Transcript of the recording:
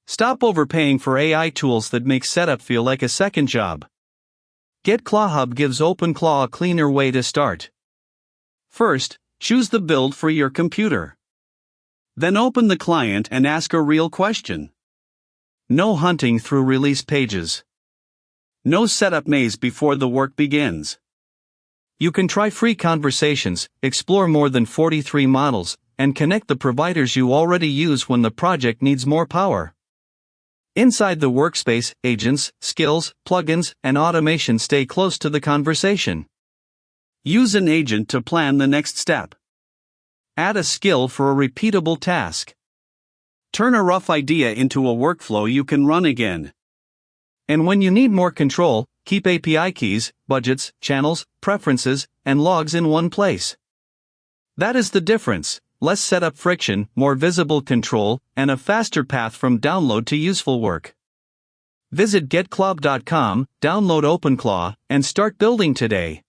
Stop overpaying for AI tools that make setup feel like a second job. GetClawHub gives OpenClaw a cleaner way to start. First, choose the build for your computer. Then open the client and ask a real question. No hunting through release pages. No setup maze before the work begins. You can try free conversations, explore more than 43 models, and connect the providers you already use when the project needs more power. Inside the workspace, agents, skills, plugins, and automation stay close to the conversation. Use an agent to plan the next step. Add a skill for a repeatable task. Turn a rough idea into a workflow you can run again. And when you need more control, keep API keys, budgets, channels, preferences, and logs in one place. That is the difference: less setup friction, more visible control, and a faster path from download to useful work. Visit GetClawHub.com, download OpenClaw, and start building today.